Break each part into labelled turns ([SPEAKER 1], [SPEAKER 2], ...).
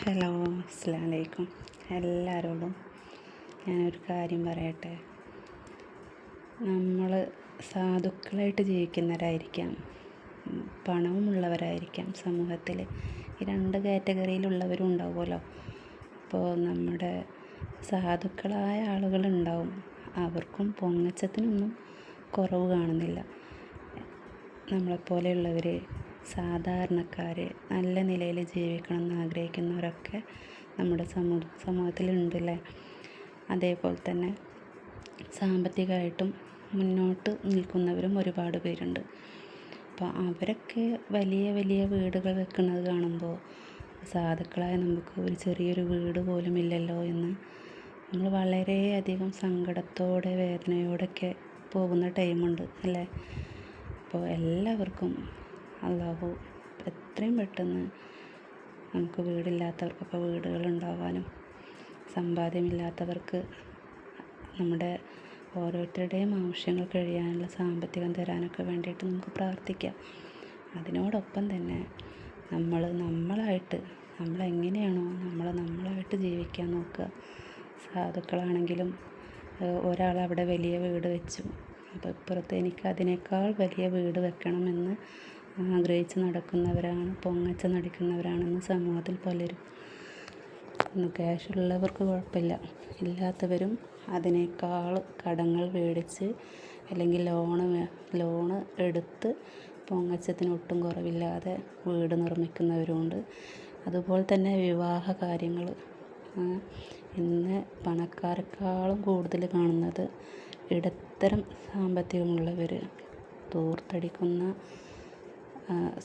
[SPEAKER 1] Hello, അസ്സലാമു അലൈക്കും. എല്ലാവരോടും ഞാനൊരു കാര്യം പറയട്ടെ. നമ്മൾ സാധുക്കളായിട്ട് ജീവിക്കുന്നവരായിരിക്കാം, പണവുമുള്ളവരായിരിക്കാം. സമൂഹത്തിൽ ഈ രണ്ട് കാറ്റഗറിയിലുള്ളവരും ഉണ്ടാവുമല്ലോ. അപ്പോൾ നമ്മുടെ സാധുക്കളായ ആളുകളുണ്ടാവും, അവർക്കും പൊങ്ങച്ചത്തിനൊന്നും കുറവ് കാണുന്നില്ല. നമ്മളെപ്പോലെയുള്ളവർ, സാധാരണക്കാർ, നല്ല നിലയിൽ ജീവിക്കണമെന്ന് ആഗ്രഹിക്കുന്നവരൊക്കെ നമ്മുടെ സമൂഹത്തിലുണ്ടല്ലേ. അതേപോലെ തന്നെ സാമ്പത്തികമായിട്ടും മുന്നോട്ട് നിൽക്കുന്നവരും ഒരുപാട് പേരുണ്ട്. അപ്പോൾ അവരൊക്കെ വലിയ വലിയ വീടുകൾ വെക്കുന്നത് കാണുമ്പോൾ സാധുക്കളായ നമുക്ക് ഒരു ചെറിയൊരു വീട് പോലും ഇല്ലല്ലോ എന്ന് നമ്മൾ വളരെയധികം സങ്കടത്തോടെ വേദനയോടൊക്കെ പോകുന്ന ടൈമുണ്ട് അല്ലേ. അപ്പോൾ എല്ലാവർക്കും അല്ലാഹു എത്രയും പെട്ടെന്ന് നമുക്ക് വീടില്ലാത്തവർക്കൊക്കെ വീടുകളുണ്ടാവാനും, സമ്പാദ്യമില്ലാത്തവർക്ക് നമ്മുടെ ഓരോരുത്തരുടെയും ആവശ്യങ്ങൾ കഴിയാനുള്ള സാമ്പത്തികം തരാനൊക്കെ വേണ്ടിയിട്ട് നമുക്ക് പ്രാർത്ഥിക്കാം. അതിനോടൊപ്പം തന്നെ നമ്മളെങ്ങനെയാണോ നമ്മളായിട്ട് ജീവിക്കാൻ നോക്കുക. സാധുക്കളാണെങ്കിലും ഒരാളവിടെ വലിയ വീട് വെച്ചു, അപ്പോൾ ഇപ്പുറത്ത് എനിക്ക് അതിനേക്കാൾ വലിയ വീട് വെക്കണമെന്ന് ആഗ്രഹിച്ച് നടക്കുന്നവരാണ്, പൊങ്ങച്ചം നടിക്കുന്നവരാണെന്ന് സമൂഹത്തിൽ പലരും. ക്യാഷുള്ളവർക്ക് കുഴപ്പമില്ല, ഇല്ലാത്തവരും അതിനേക്കാൾ കടങ്ങൾ മേടിച്ച് അല്ലെങ്കിൽ ലോണ് എടുത്ത് പൊങ്ങച്ചത്തിന് ഒട്ടും കുറവില്ലാതെ വീട് നിർമ്മിക്കുന്നവരുമുണ്ട്. അതുപോലെ തന്നെ വിവാഹ കാര്യങ്ങൾ ഇന്ന് പണക്കാരെക്കാളും കൂടുതൽ കാണുന്നത് ഇടത്തരം സാമ്പത്തികമുള്ളവർ. ധൂർത്തടിക്കുന്ന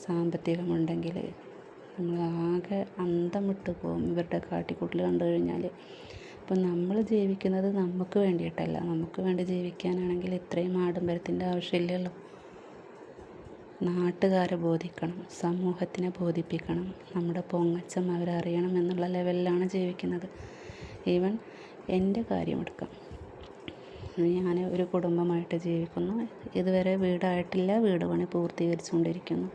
[SPEAKER 1] സാമ്പത്തികമുണ്ടെങ്കിൽ നമ്മൾ ആകെ അന്തം വിട്ടു പോകും ഇവരുടെ കാട്ടിക്കൂട്ടൽ കണ്ടു കഴിഞ്ഞാൽ. അപ്പോൾ നമ്മൾ ജീവിക്കുന്നത് നമുക്ക് വേണ്ടിയിട്ടല്ല. നമുക്ക് വേണ്ടി ജീവിക്കാനാണെങ്കിൽ ഇത്രയും ആഡംബരത്തിൻ്റെ ആവശ്യമില്ലല്ലോ. നാട്ടുകാരെ ബോധിക്കണം, സമൂഹത്തിനെ ബോധിപ്പിക്കണം, നമ്മുടെ പൊങ്ങച്ചം അവരറിയണം എന്നുള്ള ലെവലിലാണ് ജീവിക്കുന്നത്. ഈവൻ എൻ്റെ കാര്യമെടുക്കാം. ഞാൻ ഒരു കുടുംബമായിട്ട് ജീവിക്കുന്നു. ഇതുവരെ വീടായിട്ടില്ല, വീട് പണി പൂർത്തീകരിച്ചുകൊണ്ടിരിക്കുന്നു.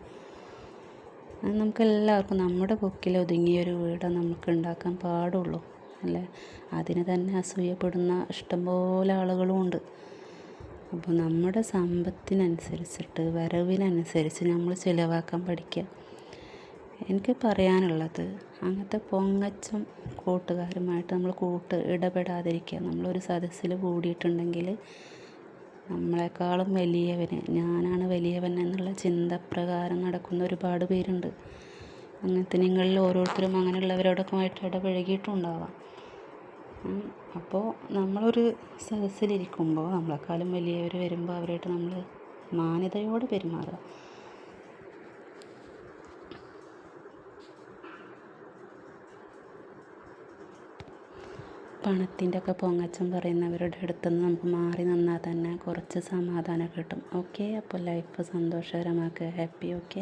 [SPEAKER 1] നമുക്കെല്ലാവർക്കും നമ്മുടെ പൊക്കിൽ ഒതുങ്ങിയൊരു വീട് നമുക്ക് ഉണ്ടാക്കാൻ പാടുള്ളൂ അല്ലേ. അതിന് തന്നെ അസൂയപ്പെടുന്ന ഇഷ്ടംപോലെ ആളുകളുമുണ്ട്. അപ്പോൾ നമ്മുടെ സമ്പത്തിനനുസരിച്ചിട്ട്, വരവിനനുസരിച്ച് നമ്മൾ ചിലവാക്കാൻ പഠിക്കുക. എനിക്ക് പറയാനുള്ളത്, അങ്ങനത്തെ പൊങ്ങച്ചം കൂട്ടുകാരുമായിട്ട് നമ്മൾ ഇടപെടാതിരിക്കുക. നമ്മളൊരു സദസ്സിൽ കൂടിയിട്ടുണ്ടെങ്കിൽ നമ്മളെക്കാളും വലിയവന്, ഞാനാണ് വലിയവൻ എന്നുള്ള ചിന്തപ്രകാരം നടക്കുന്ന ഒരുപാട് പേരുണ്ട്. അങ്ങനത്തെ നിങ്ങളിൽ ഓരോരുത്തരും അങ്ങനെയുള്ളവരോടൊക്കെ ഇടപഴകിയിട്ടുണ്ടാവാം. അപ്പോൾ നമ്മളൊരു സദസ്സിലിരിക്കുമ്പോൾ നമ്മളെക്കാളും വലിയവർ വരുമ്പോൾ അവരായിട്ട് നമ്മൾ മാന്യതയോടെ പെരുമാറുക. പണത്തിൻ്റെ ഒക്കെ പൊങ്ങച്ചം പറയുന്നവരുടെ അടുത്തുനിന്ന് നമുക്ക് മാറി നിന്നാൽ തന്നെ കുറച്ച് സമാധാനം കിട്ടും. ഓക്കെ, അപ്പോൾ ലൈഫ് സന്തോഷകരമാക്കുക. ഹാപ്പി. ഓക്കെ.